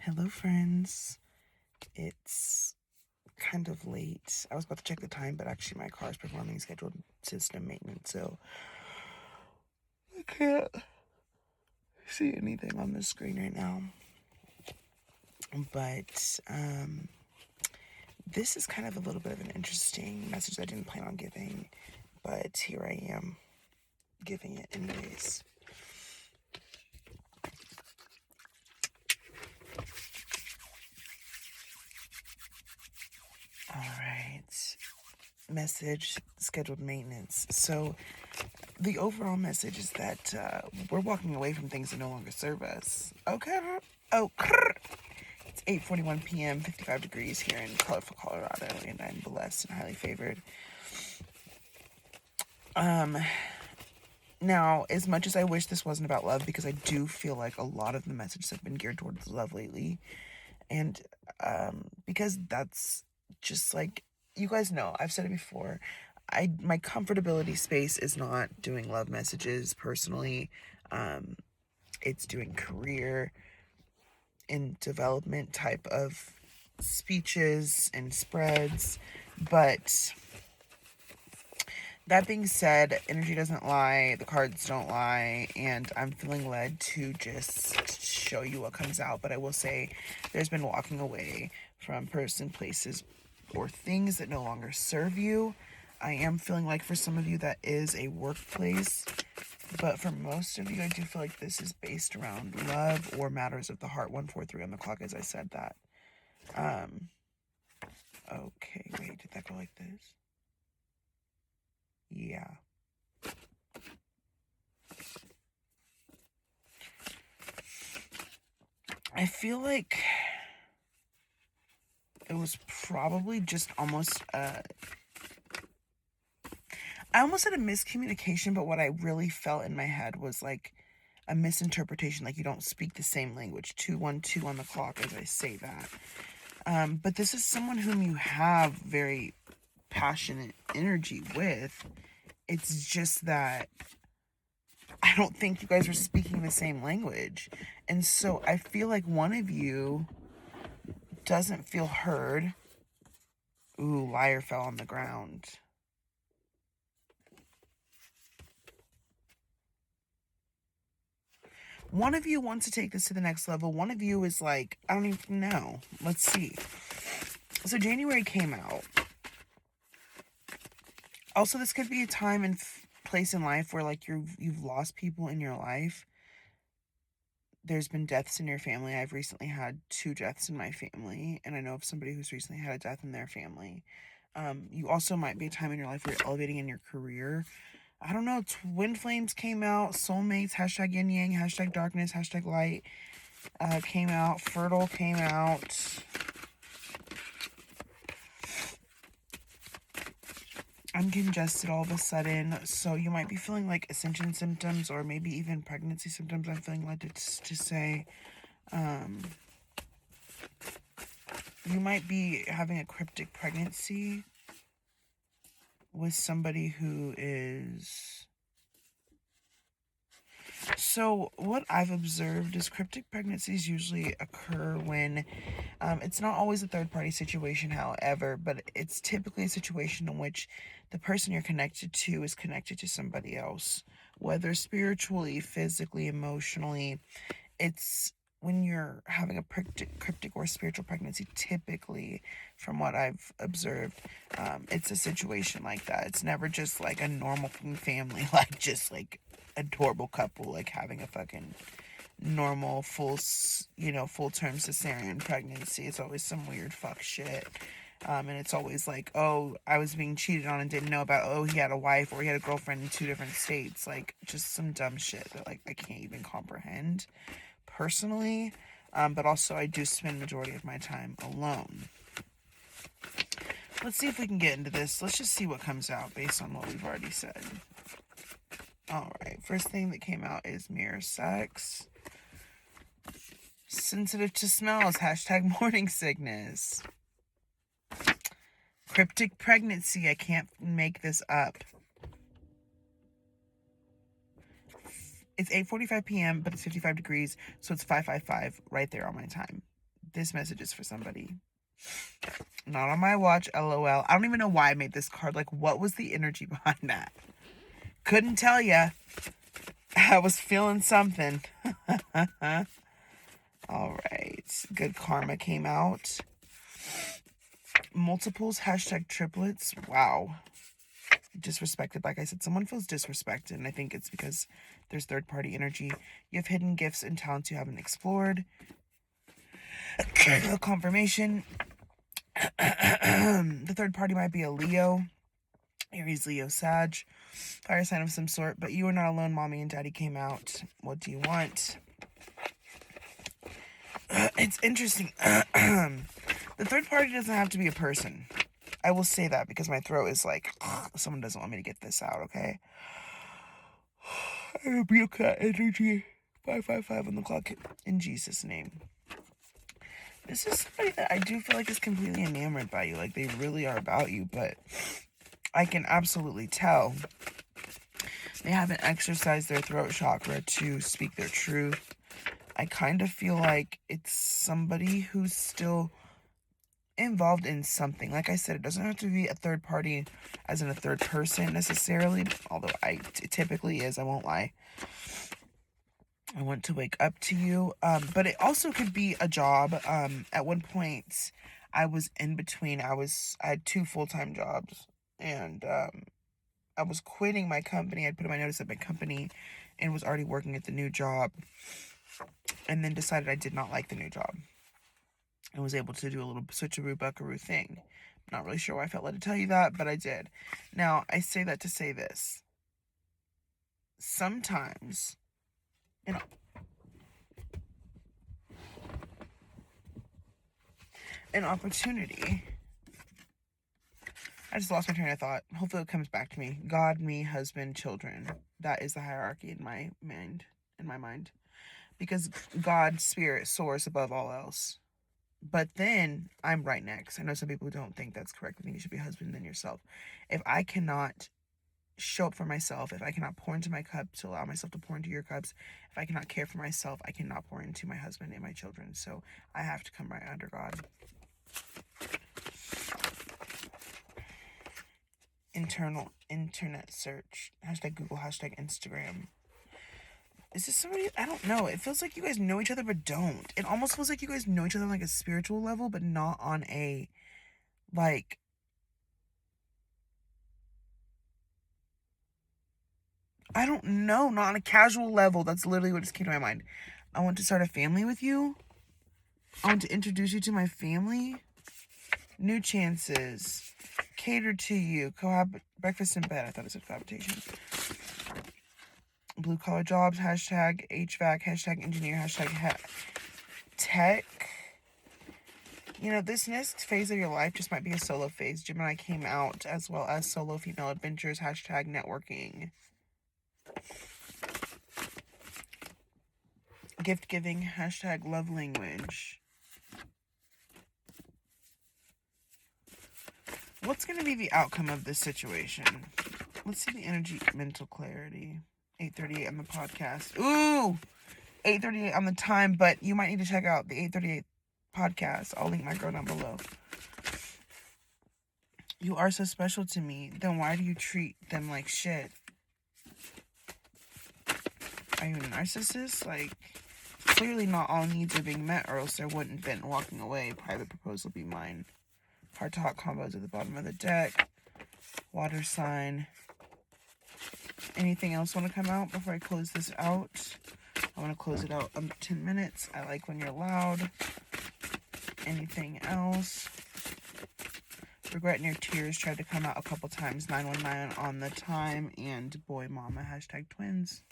Hello, friends. It's kind of late. I was about to check the time, but actually my car is performing scheduled system maintenance, so I can't see anything on the screen right now. But this is kind of a little bit of an interesting message I didn't plan on giving, but here I am giving it anyways. All right. Message, scheduled maintenance. So the overall message is that we're walking away from things that no longer serve us. Okay. Oh, it's 8:41 p.m., 55 degrees here in colorful Colorado, and I'm blessed and highly favored. Now, as much as I wish this wasn't about love, because I do feel like a lot of the messages have been geared towards love lately, and because that's just like, you guys know, I've said it before, my comfortability space is not doing love messages personally. It's doing career and development type of speeches and spreads. But that being said, energy doesn't lie, the cards don't lie, and I'm feeling led to just show you what comes out. But I will say there's been walking away from person, places, or things that no longer serve you. I am feeling like for some of you that is a workplace, but for most of you, I do feel like this is based around love or matters of the heart. 143 on the clock as I said that. Okay, wait, did that go like this? Yeah. I feel like it was probably just almost I almost had a miscommunication, but what I really felt in my head was like a misinterpretation, like you don't speak the same language. 212 on the clock as I say that. But this is someone whom you have very passionate energy with. It's just that I don't think you guys are speaking the same language. And so I feel like one of you doesn't feel heard. Ooh, liar fell on the ground. One of you wants to take this to the next level. One of you is like, I don't even know. Let's see. So January came out. Also, this could be a time and place in life where like you've lost people in your life. There's been deaths in your family. I've recently had 2 deaths in my family, and I know of somebody who's recently had a death in their family. You also might be a time in your life where you're elevating in your career. I don't know, twin flames came out, soulmates, hashtag yin yang, hashtag darkness, hashtag light came out, fertile came out. I'm congested all of a sudden, so you might be feeling like ascension symptoms or maybe even pregnancy symptoms. I'm feeling led to say you might be having a cryptic pregnancy with somebody who is... So what I've observed is cryptic pregnancies usually occur when it's not always a third-party situation, however, but it's typically a situation in which the person you're connected to is connected to somebody else, whether spiritually, physically, emotionally. It's when you're having a cryptic or spiritual pregnancy, typically, from what I've observed, it's a situation like that. It's never just like a normal family, like just like adorable couple, like having a fucking normal full-term cesarean pregnancy. It's always some weird fuck shit. And it's always like, oh, I was being cheated on and didn't know about, oh, he had a wife or he had a girlfriend in 2 different states. Like, just some dumb shit that, like, I can't even comprehend personally. But also, I do spend majority of my time alone. Let's see if we can get into this. Let's just see what comes out based on what we've already said. Alright, first thing that came out is mirror sex. Sensitive to smells, hashtag morning sickness. Cryptic pregnancy, I can't make this up. It's 8:45 p.m., but it's 55 degrees, so it's 5:55 right there on my time. This message is for somebody. Not on my watch, LOL. I don't even know why I made this card. Like, what was the energy behind that? Couldn't tell ya. I was feeling something. All right. Good karma came out. Multiples, hashtag triplets. Wow. Disrespected. Like I said, someone feels disrespected, and I think it's because there's third-party energy. You have hidden gifts and talents you haven't explored. Confirmation. The third party might be a Leo, Aries, Leo, Sag, fire sign of some sort, but you are not alone. Mommy and daddy came out. What do you want? It's interesting. The third party doesn't have to be a person. I will say that because my throat is like, someone doesn't want me to get this out, okay? I rebuke that energy. 555 on the clock in Jesus' name. This is somebody that I do feel like is completely enamored by you. Like, they really are about you, but I can absolutely tell they haven't exercised their throat chakra to speak their truth. I kind of feel like it's somebody who's still involved in something. Like I said, it doesn't have to be a third party as in a third person necessarily, although it typically is, I won't lie. I want to wake up to you, but it also could be a job. At one point I was in between. I had 2 full-time jobs, and I was quitting my company. I'd put in my notice at my company and was already working at the new job, and then decided I did not like the new job. I was able to do a little switcheroo buckaroo thing. I'm not really sure why I felt led to tell you that, but I did. Now, I say that to say this. Sometimes, an opportunity. I just lost my train of thought. Hopefully it comes back to me. God, me, husband, children. That is the hierarchy in my mind. Because God, spirit, source above all else. But then I'm right next. I know some people don't think that's correct. I think you should be husband then yourself. If I cannot show up for myself, if I cannot pour into my cup to allow myself to pour into your cups, if I cannot care for myself, I cannot pour into my husband and my children. So I have to come right under God. Internet search. Hashtag Google, hashtag Instagram. Is this somebody? I don't know. It feels like you guys know each other, but don't. It almost feels like you guys know each other on like a spiritual level, but not on a, like, I don't know, not on a casual level. That's literally what just came to my mind. I want to start a family with you. I want to introduce you to my family. New chances. Cater to you. Breakfast in bed. I thought it said cohabitation. Blue collar jobs. Hashtag HVAC. Hashtag engineer. Hashtag tech. You know, this next phase of your life just might be a solo phase. Gemini came out, as well as solo female adventures. Hashtag networking. Gift giving. Hashtag love language. What's going to be the outcome of this situation? Let's see the energy, mental clarity. 8:38 on the podcast. Ooh! 8:38 on the time, but you might need to check out the 8:38 podcast. I'll link my girl down below. You are so special to me. Then why do you treat them like shit? Are you a narcissist? Like, clearly not all needs are being met, or else there wouldn't have been walking away. Private proposal be mine. Heart to heart combos at the bottom of the deck. Water sign. Anything else want to come out before I close this out? I want to close it out 10 minutes. I like when you're loud. Anything else? Regret near tears tried to come out a couple times. 919 on the time. And boy mama, hashtag twins.